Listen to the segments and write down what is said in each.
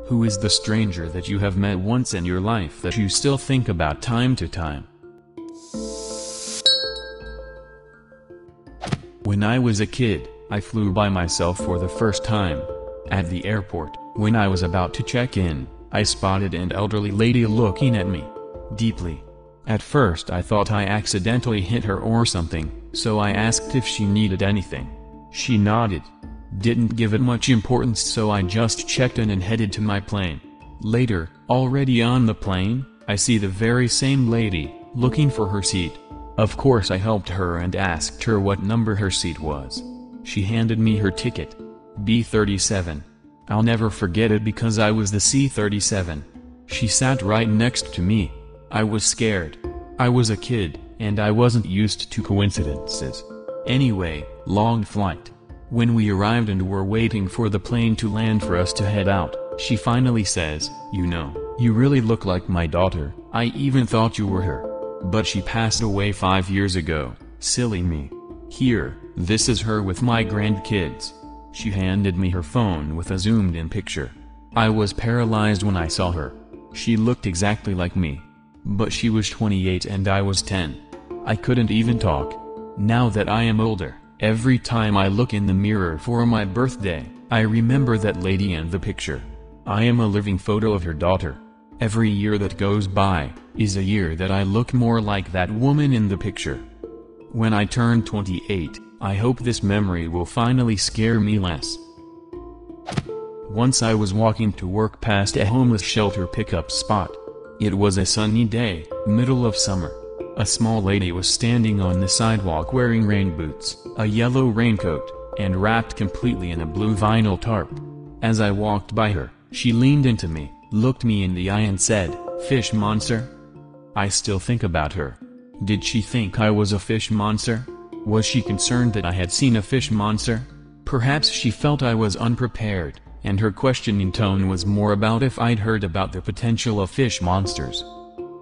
Who is the stranger that you have met once in your life that you still think about time to time? When I was a kid, I flew by myself for the first time. At the airport, when I was about to check in, I spotted an elderly lady looking at me deeply. At first I thought I accidentally hit her or something, so I asked if she needed anything. She nodded. Didn't give it much importance, so I just checked in and headed to my plane. Later, already on the plane, I see the very same lady, looking for her seat. Of course I helped her and asked her what number her seat was. She handed me her ticket. B37. I'll never forget it because I was the C37. She sat right next to me. I was scared. I was a kid, and I wasn't used to coincidences. Anyway, long flight. When we arrived and were waiting for the plane to land for us to head out, she finally says, "You know, you really look like my daughter. I even thought you were her. But she passed away 5 years ago, silly me. Here, this is her with my grandkids." She handed me her phone with a zoomed-in picture. I was paralyzed when I saw her. She looked exactly like me. But she was 28 and I was 10. I couldn't even talk. Now that I am older, every time I look in the mirror for my birthday, I remember that lady and the picture. I am a living photo of her daughter. Every year that goes by is a year that I look more like that woman in the picture. When I turn 28, I hope this memory will finally scare me less. Once I was walking to work past a homeless shelter pickup spot. It was a sunny day, middle of summer. A small lady was standing on the sidewalk wearing rain boots, a yellow raincoat, and wrapped completely in a blue vinyl tarp. As I walked by her, she leaned into me, looked me in the eye and said, "Fish monster?" I still think about her. Did she think I was a fish monster? Was she concerned that I had seen a fish monster? Perhaps she felt I was unprepared, and her questioning tone was more about if I'd heard about the potential of fish monsters.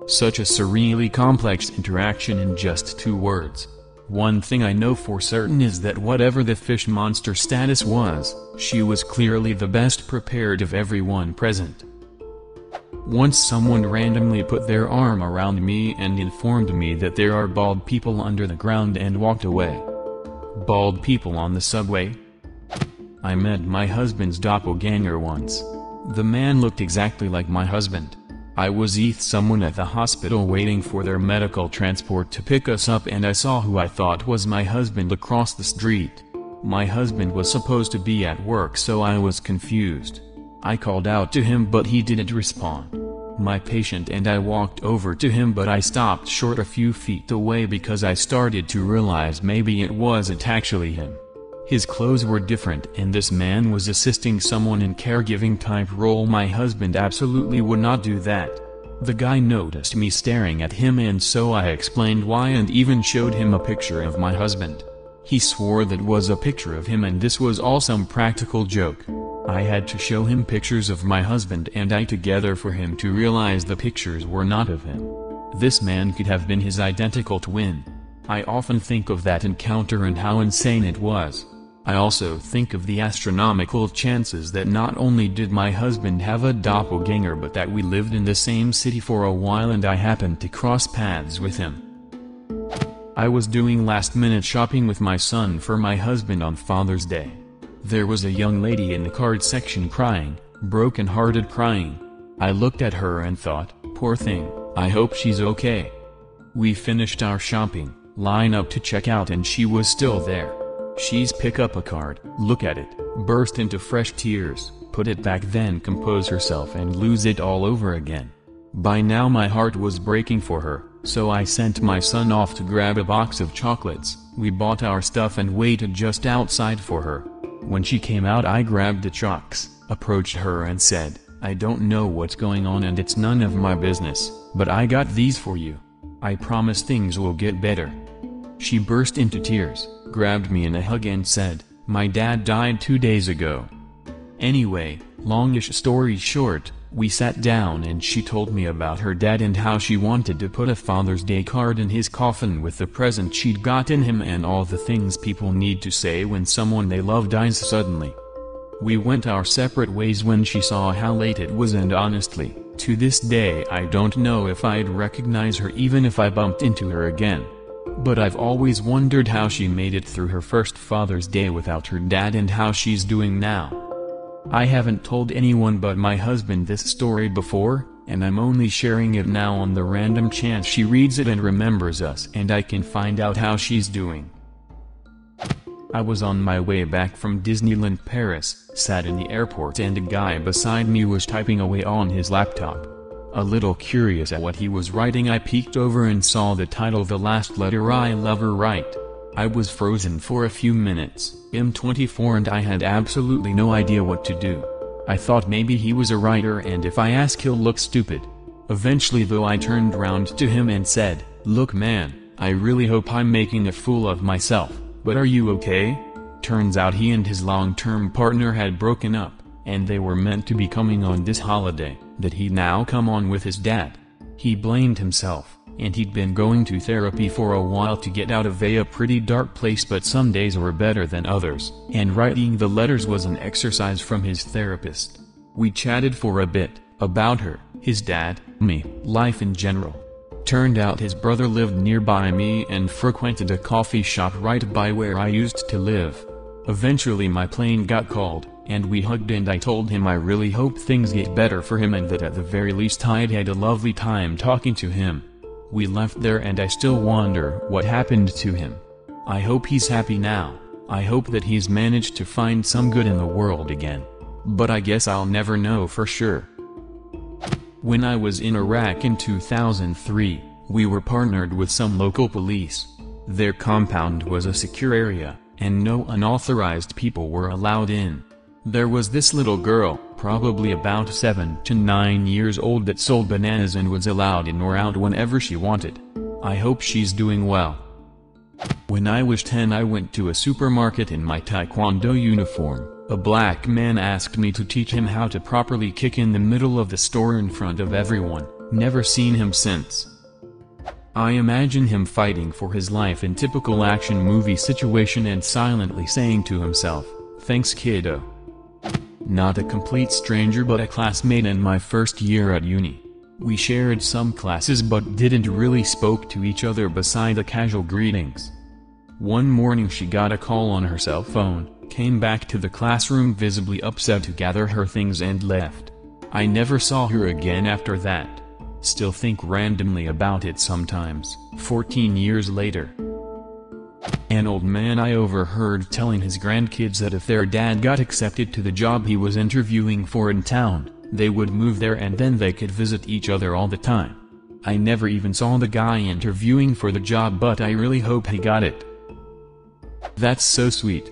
Such a surreally complex interaction in just 2 words. One thing I know for certain is that whatever the fish monster status was, she was clearly the best prepared of everyone present. Once someone randomly put their arm around me and informed me that there are bald people under the ground and walked away. Bald people on the subway? I met my husband's doppelganger once. The man looked exactly like my husband. I was with someone at the hospital waiting for their medical transport to pick us up and I saw who I thought was my husband across the street. My husband was supposed to be at work, so I was confused. I called out to him but he didn't respond. My patient and I walked over to him but I stopped short a few feet away because I started to realize maybe it wasn't actually him. His clothes were different and this man was assisting someone in caregiving type role. My husband absolutely would not do that. The guy noticed me staring at him and so I explained why and even showed him a picture of my husband. He swore that was a picture of him and this was all some practical joke. I had to show him pictures of my husband and I together for him to realize the pictures were not of him. This man could have been his identical twin. I often think of that encounter and how insane it was. I also think of the astronomical chances that not only did my husband have a doppelganger but that we lived in the same city for a while and I happened to cross paths with him. I was doing last-minute shopping with my son for my husband on Father's Day. There was a young lady in the card section crying, broken-hearted crying. I looked at her and thought, poor thing, I hope she's okay. We finished our shopping, line up to check out and she was still there. She's pick up a card, look at it, burst into fresh tears, put it back then compose herself and lose it all over again. By now my heart was breaking for her, so I sent my son off to grab a box of chocolates. We bought our stuff and waited just outside for her. When she came out I grabbed the chocks, approached her and said, "I don't know what's going on and it's none of my business, but I got these for you. I promise things will get better." She burst into tears, grabbed me in a hug and said, "My dad died 2 days ago." Anyway, longish story short, we sat down and she told me about her dad and how she wanted to put a Father's Day card in his coffin with the present she'd gotten him and all the things people need to say when someone they love dies suddenly. We went our separate ways when she saw how late it was, and honestly, to this day I don't know if I'd recognize her even if I bumped into her again. But I've always wondered how she made it through her first Father's Day without her dad and how she's doing now. I haven't told anyone but my husband this story before, and I'm only sharing it now on the random chance she reads it and remembers us and I can find out how she's doing. I was on my way back from Disneyland Paris, sat in the airport, and a guy beside me was typing away on his laptop. A little curious at what he was writing, I peeked over and saw the title, "The Last Letter I Love Her Write." I was frozen for a few minutes, M24, and I had absolutely no idea what to do. I thought maybe he was a writer and if I ask he'll look stupid. Eventually though I turned round to him and said, "Look man, I really hope I'm making a fool of myself, but are you okay?" Turns out he and his long-term partner had broken up, and they were meant to be coming on this holiday, that he'd now come on with his dad. He blamed himself, and he'd been going to therapy for a while to get out of a pretty dark place, but some days were better than others, and writing the letters was an exercise from his therapist. We chatted for a bit, about her, his dad, me, life in general. Turned out his brother lived nearby me and frequented a coffee shop right by where I used to live. Eventually my plane got called, and we hugged, and I told him I really hope things get better for him and that at the very least I'd had a lovely time talking to him. We left there and I still wonder what happened to him. I hope he's happy now. I hope that he's managed to find some good in the world again. But I guess I'll never know for sure. When I was in Iraq in 2003, we were partnered with some local police. Their compound was a secure area, and no unauthorized people were allowed in. There was this little girl, probably about 7 to 9 years old, that sold bananas and was allowed in or out whenever she wanted. I hope she's doing well. When I was 10, I went to a supermarket in my taekwondo uniform. A black man asked me to teach him how to properly kick in the middle of the store in front of everyone. Never seen him since. I imagine him fighting for his life in typical action movie situation and silently saying to himself, "Thanks kiddo." Not a complete stranger but a classmate in my first year at uni. We shared some classes but didn't really spoke to each other beside the casual greetings. One morning she got a call on her cell phone, came back to the classroom visibly upset to gather her things and left. I never saw her again after that. Still think randomly about it sometimes, 14 years later. An old man I overheard telling his grandkids that if their dad got accepted to the job he was interviewing for in town, they would move there and then they could visit each other all the time. I never even saw the guy interviewing for the job, but I really hope he got it. That's so sweet.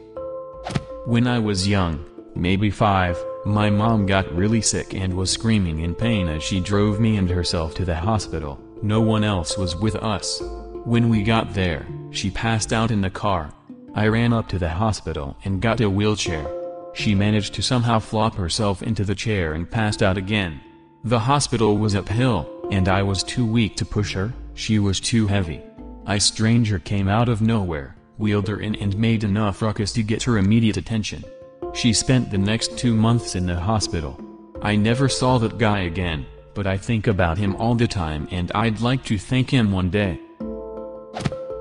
When I was young, maybe 5, my mom got really sick and was screaming in pain as she drove me and herself to the hospital. No one else was with us. When we got there, she passed out in the car. I ran up to the hospital and got a wheelchair. She managed to somehow flop herself into the chair and passed out again. The hospital was uphill, and I was too weak to push her. She was too heavy. A stranger came out of nowhere, wheeled her in and made enough ruckus to get her immediate attention. She spent the next 2 months in the hospital. I never saw that guy again, but I think about him all the time and I'd like to thank him one day.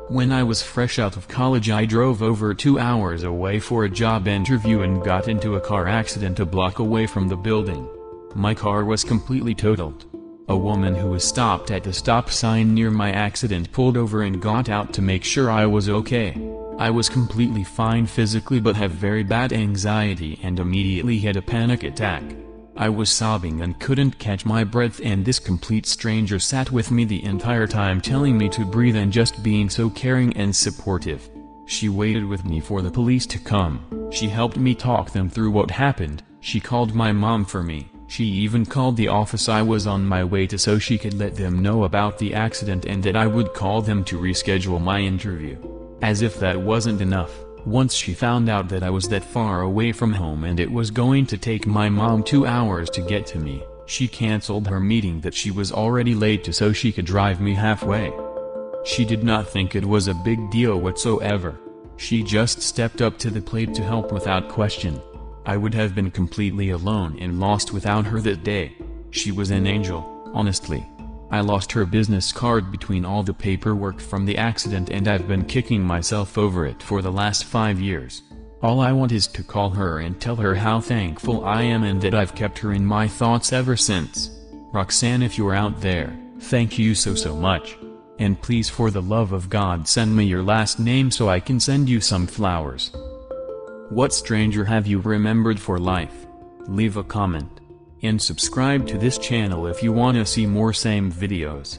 When I was fresh out of college, I drove over 2 hours away for a job interview and got into a car accident a block away from the building. My car was completely totaled. A woman who was stopped at the stop sign near my accident pulled over and got out to make sure I was okay. I was completely fine physically but have very bad anxiety and immediately had a panic attack. I was sobbing and couldn't catch my breath, and this complete stranger sat with me the entire time telling me to breathe and just being so caring and supportive. She waited with me for the police to come. She helped me talk them through what happened. She called my mom for me. She even called the office I was on my way to so she could let them know about the accident and that I would call them to reschedule my interview. As if that wasn't enough, once she found out that I was that far away from home and it was going to take my mom 2 hours to get to me, she canceled her meeting that she was already late to so she could drive me halfway. She did not think it was a big deal whatsoever. She just stepped up to the plate to help without question. I would have been completely alone and lost without her that day. She was an angel, honestly. I lost her business card between all the paperwork from the accident and I've been kicking myself over it for the last 5 years. All I want is to call her and tell her how thankful I am and that I've kept her in my thoughts ever since. Roxanne, if you're out there, thank you so much. And please, for the love of God, send me your last name so I can send you some flowers. What stranger have you remembered for life? Leave a comment. And subscribe to this channel if you wanna see more same videos.